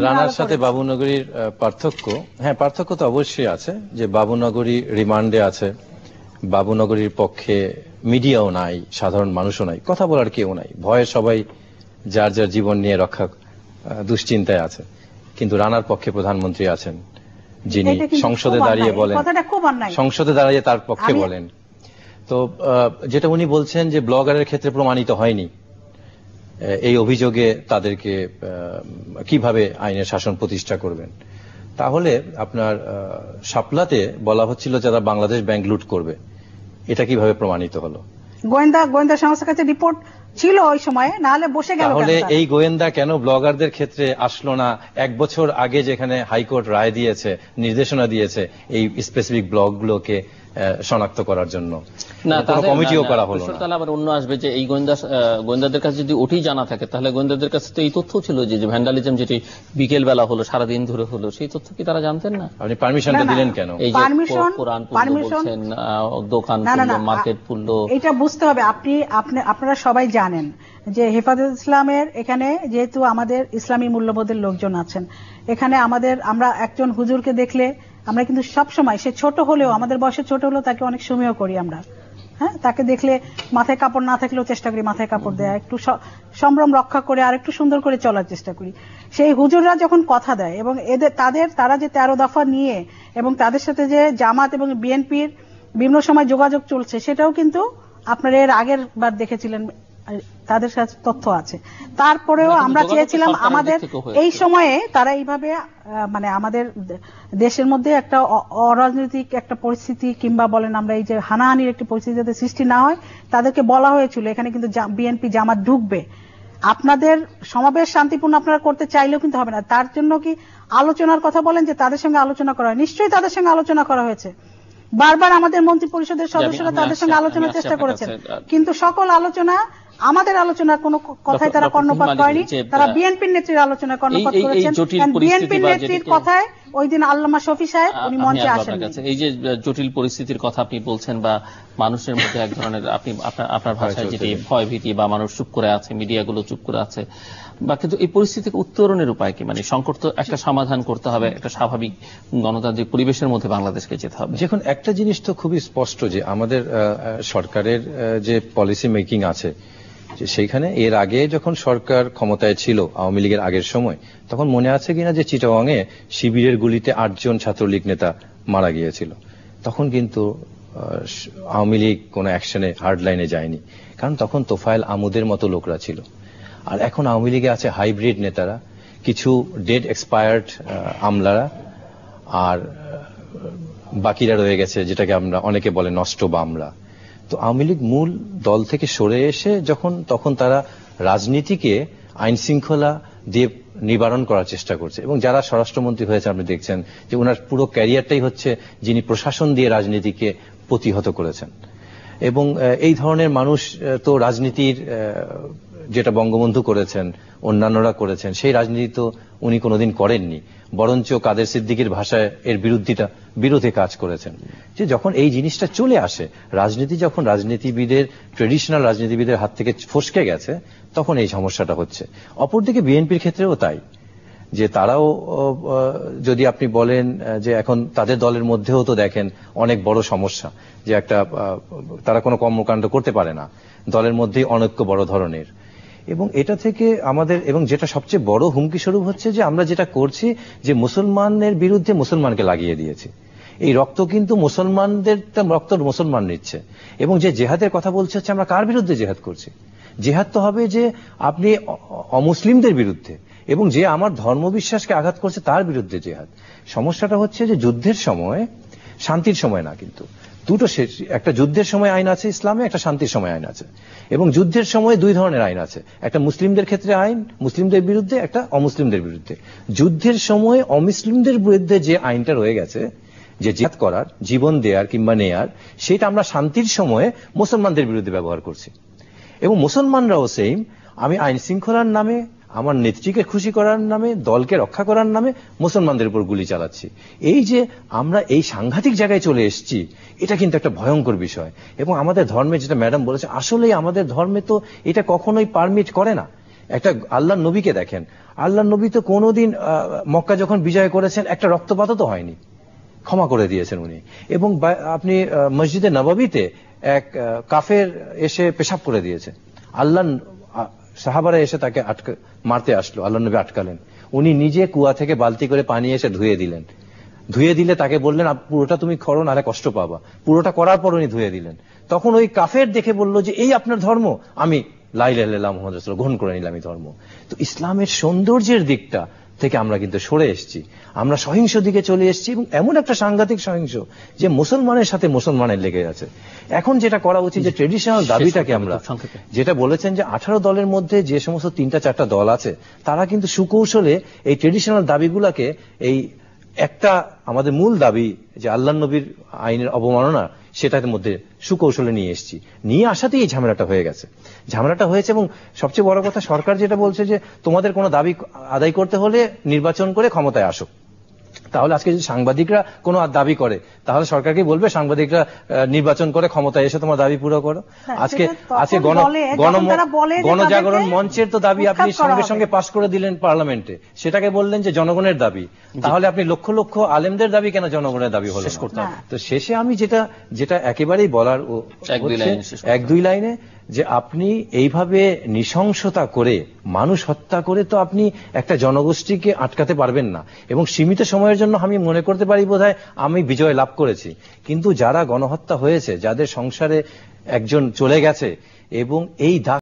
রানার সাথে বাবুনগরীর পার্থক্য, হ্যাঁ পার্থক্য তো অবশ্যই আছে, যে বাবুনগরী রিমান্ডে আছে, বাবুনগরীর পক্ষে মিডিয়াও নাই, সাধারণ মানুষও নাই, কথা বলার কেউ নাই, ভয়ে সবাই যার যার জীবন নিয়ে রক্ষা দুশ্চিন্তায় আছে। কিন্তু রানার পক্ষে প্রধানমন্ত্রী আছেন, যিনি সংসদে দাঁড়িয়ে বলেন, সংসদে দাঁড়িয়ে তার পক্ষে বলেন। তো যেটা উনি বলছেন যে ব্লগারের ক্ষেত্রে প্রমাণিত হয়নি, এই অভিযোগে তাদেরকে কিভাবে আইনের শাসন প্রতিষ্ঠা করবেন। তাহলে আপনার শাপলাতে বলা হচ্ছিল যারা বাংলাদেশ ব্যাংক লুট করবে, এটা কিভাবে প্রমাণিত হলো? গোয়েন্দা সংস্থার কাছে রিপোর্ট ছিল ওই সময়ে, না হলে বসে গেল। তাহলে এই গোয়েন্দা কেন ব্লগারদের ক্ষেত্রে আসলো না? 1 বছর আগে যেখানে হাইকোর্ট রায় দিয়েছে, নির্দেশনা দিয়েছে এই স্পেসিফিক ব্লগগুলোকে শনাক্ত করার জন্য, কমিটিও করা হলো না। তাহলে আবার অন্য আসবে যে এই গোয়েন্দাদের কাছে যদি ওঠেই জানা থাকে, তাহলে গোয়েন্দাদের কাছে তো এই তথ্য ছিল যে ভ্যান্ডালিজম যেটি বিকেল বেলা হলো, সারাদিন ধরে হলো, সেই তথ্য কি তারা জানতেন না? আপনি পারমিশনটা দিলেন কেন? এই যে কোরআন বলছেন, দোকান খুললো, মার্কেট খুললো, এটা বুঝতে হবে। আপনারা সবাই জানেন যে হেফাজত ইসলামের এখানে যেহেতু আমাদের ইসলামী মূল্যবোধের লোকজন আছেন, এখানে আমরা একজন হুজুরকে দেখলে আমরা কিন্তু সবসময়, সে ছোট হলেও, আমাদের বয়সে ছোট হলেও তাকে অনেক সময় করি আমরা। হ্যাঁ, তাকে দেখলে মাথায় কাপড় না থাকলেও চেষ্টা করি মাথায় কাপড় দেয়া, একটু সম্ভ্রম রক্ষা করে আর একটু সুন্দর করে চলার চেষ্টা করি। সেই হুজুররা যখন কথা দেয় এবং তারা যে 13 দফা নিয়ে এবং তাদের সাথে যে জামাত এবং বিএনপির বিভিন্ন সময় যোগাযোগ চলছে, সেটাও কিন্তু আপনারা এর আগের বার দেখেছিলেন, তাদের কাছে তথ্য আছে। তারপরেও আমরা চেয়েছিলাম আমাদের এই সময়ে তারা এইভাবে মানে আমাদের দেশের মধ্যে একটা অরাজনৈতিক একটা পরিস্থিতি কিংবা বলেন আমরা এই যে হানাহানির একটি পরিস্থিতি যাতে সৃষ্টি না হয়, তাদেরকে বলা হয়েছিল এখানে কিন্তু বিএনপি জামাত ঢুকবে, আপনাদের সমাবেশ শান্তিপূর্ণ আপনারা করতে চাইলেও কিন্তু হবে না। তার জন্য কি আলোচনার কথা বলেন যে তাদের সঙ্গে আলোচনা করা হয়? নিশ্চয়ই তাদের সঙ্গে আলোচনা করা হয়েছে, বারবার আমাদের মন্ত্রী পরিষদের সদস্যরা তাদের সঙ্গে আলোচনার চেষ্টা করেছেন, কিন্তু সকল আলোচনা, আমাদের আলোচনার কোন কথায় তারা কর্ণপাত করেনি। তারা বিএনপির নেত্রীর আলোচনায় কর্ণপাত করেছেন। বিএনপির নেত্রীর কথায় ওই দিন আল্লামা শফি সাহেব উনি মঞ্চে আসেন। এই যে জটিল পরিস্থিতির কথা আপনি বলছেন, বা মানুষের মধ্যে এক ধরনের, আপনি আপনার ভাষায় যেটি ভয় ভীতি, বা মানুষ চুপ করে আছে, মিডিয়াগুলো চুপ করে আছে, বা কিন্তু এই পরিস্থিতিকে উত্তরণের উপায় কি? মানে সংকট তো একটা সমাধান করতে হবে, একটা স্বাভাবিক গণতান্ত্রিক পরিবেশের মধ্যে বাংলাদেশকে যেতে হবে। দেখুন, একটা জিনিস তো খুবই স্পষ্ট যে আমাদের সরকারের যে পলিসি মেকিং আছে, সেইখানে এর আগে যখন সরকার ক্ষমতায় ছিল আওয়ামী লীগের আগের সময়, তখন মনে আছে কিনা যে চিটাগাংয়ে শিবিরের গুলিতে 8 জন ছাত্রলীগ নেতা মারা গিয়েছিল। তখন কিন্তু আওয়ামী লীগ কোনো অ্যাকশনে হার্ড লাইনে যায়নি, কারণ তখন তোফায়েল আমুদের মতো লোকরা ছিল। আর এখন আওয়ামী লীগে আছে হাইব্রিড নেতারা, কিছু ডেড এক্সপায়ার্ড আমলারা, আর বাকিরা রয়ে গেছে যেটাকে আমরা অনেকে বলে নষ্ট বামরা। তো আওয়ামী লীগ মূল দল থেকে সরে এসে তখন তারা রাজনীতিকে আইন শৃঙ্খলা দিয়ে নিবারণ করার চেষ্টা করছে, এবং যারা স্বরাষ্ট্রমন্ত্রী হয়েছে আপনি দেখছেন যে ওনার পুরো ক্যারিয়ারটাই হচ্ছে যিনি প্রশাসন দিয়ে রাজনীতিকে প্রতিহত করেছেন। এবং এই ধরনের মানুষ তো রাজনীতির যেটা বঙ্গবন্ধু করেছেন, অন্যান্যরা করেছেন, সেই রাজনীতি তো উনি কোনোদিন করেননি, বরঞ্চ কাদের সিদ্দিকীর ভাষায় এর বিরোধে কাজ করেছেন। যে যখন এই জিনিসটা চলে আসে, রাজনীতি যখন ট্রেডিশনাল রাজনীতিবিদের হাত থেকে ফসকে গেছে, তখন এই সমস্যাটা হচ্ছে। অপরদিকে বিএনপির ক্ষেত্রেও তাই, যে তারাও যদি আপনি বলেন যে এখন তাদের দলের মধ্যেও তো দেখেন অনেক বড় সমস্যা, যে তারা কোনো কর্মকাণ্ড করতে পারে না, দলের মধ্যেই অনৈক্য বড় ধরনের। এবং এটা থেকে আমাদের, এবং যেটা সবচেয়ে বড় হুমকি স্বরূপ হচ্ছে যে আমরা যেটা করছি, যে মুসলমানের বিরুদ্ধে মুসলমানকে লাগিয়ে দিয়েছি। এই রক্ত কিন্তু মুসলমানদের রক্ত মুসলমান নিচ্ছে। এবং যে জেহাদের কথা বলছে হচ্ছে আমরা কার বিরুদ্ধে জেহাদ করছি? জেহাদ তো হবে যে আপনি অমুসলিমদের বিরুদ্ধে, এবং যে আমার ধর্মবিশ্বাসকে আঘাত করছে তার বিরুদ্ধে জেহাদ। সমস্যাটা হচ্ছে যে যুদ্ধের সময়, শান্তির সময় না, কিন্তু দুটো, একটা যুদ্ধের সময় আইন আছে ইসলামে, একটা শান্তির সময় আইন আছে। এবং যুদ্ধের সময় 2 ধরনের আইন আছে, একটা মুসলিমদের ক্ষেত্রে আইন, মুসলিমদের বিরুদ্ধে, একটা অমুসলিমদের বিরুদ্ধে। যুদ্ধের সময় অমুসলিমদের বিরুদ্ধে যে আইনটা রয়ে গেছে, যে জিহাদ করার, জীবন দেয়ার কিংবা নেয়ার, সেটা আমরা শান্তির সময়ে মুসলমানদের বিরুদ্ধে ব্যবহার করছি। এবং মুসলমানরাও সেম, আমি আইন শৃঙ্খলার নামে, আমার নেত্রীকে খুশি করার নামে, দলকে রক্ষা করার নামে মুসলমানদের উপর গুলি চালাচ্ছি। এই যে আমরা এই সাংঘাতিক জায়গায় চলে এসেছি, এটা কিন্তু একটা ভয়ঙ্কর বিষয়। এবং আমাদের ধর্মে, যেটা ম্যাডাম বলেছে, আসলেই আমাদের ধর্মে তো এটা কখনোই পারমিট করে না। একটা আল্লাহর নবীকে দেখেন, আল্লাহর নবী তো কোনোদিন মক্কা যখন বিজয় করেছেন একটা রক্তপাতও তো হয়নি, ক্ষমা করে দিয়েছেন উনি। এবং আপনি মসজিদে নববীতে এক কাফের এসে পেশাব করে দিয়েছে, আল্লাহ সাহাবারা এসে তাকে মারতে আসলো, আল্লাহ নবী আটকালেন, উনি নিজে কুয়া থেকে বালতি করে পানি এসে ধুয়ে দিলেন, ধুয়ে দিলে তাকে বললেন পুরোটা তুমি করো নাহলে কষ্ট পাবা, পুরোটা করার পর উনি ধুয়ে দিলেন। তখন ওই কাফের দেখে বলল যে এই আপনার ধর্ম, আমি লা ইলাহা ইল্লাল্লাহ মুহাম্মাদুর রাসূলুল্লাহ গ্রহণ করে নিলাম এই ধর্ম। তো ইসলামের সৌন্দর্যের দিকটা থেকে আমরা কিন্তু সরে এসেছি, আমরা সহিংস দিকে চলে এসেছি, এবং এমন একটা সাংঘাতিক সহিংস যে মুসলমানের সাথে মুসলমানের লেগে আছে। এখন যেটা করা উচিত যে ট্রেডিশনাল দাবিটাকে আমরা, যেটা বলেছেন যে 18 দলের মধ্যে যে সমস্ত 3-4টা দল আছে তারা কিন্তু সুকৌশলে এই ট্রেডিশনাল দাবিগুলাকে, এই একটা আমাদের মূল দাবি যে আল্লাহ নবীর আইনের অবমাননা, সেটার মধ্যে সুকৌশলে নিয়ে এসেছি, নিয়ে আসাতেই এই ঝামেলাটা হয়ে গেছে, ঝামেলাটা হয়েছে। এবং সবচেয়ে বড় কথা, সরকার যেটা বলছে যে তোমাদের কোনো দাবি আদায় করতে হলে নির্বাচন করে ক্ষমতায় আসো। তাহলে আজকে যদি সাংবাদিকরা কোনো দাবি করে তাহলে সরকারকে বলবে সাংবাদিকরা নির্বাচন করে ক্ষমতায় এসে তোমার দাবি পুরো করো। আজকে গণজাগরণ মঞ্চের তো দাবি আপনি সঙ্গে সঙ্গে পাশ করে দিলেন পার্লামেন্টে, সেটাকে বললেন যে জনগণের দাবি, তাহলে আপনি লক্ষ লক্ষ আলেমদের দাবি কেন জনগণের দাবি হলো না? তো শেষে আমি যেটা একেবারেই বলার, 1-2 লাইনে, যে আপনি এইভাবে নৃশংসতা করে মানুষ হত্যা করে তো আপনি একটা জনগোষ্ঠীকে আটকাতে পারবেন না। এবং সীমিত সময়ের জন্য আমি মনে করতে পারি বোধহয় আমি বিজয় লাভ করেছি, কিন্তু যারা গণহত্যা হয়েছে, যাদের সংসারে একজন চলে গেছে, এবং এই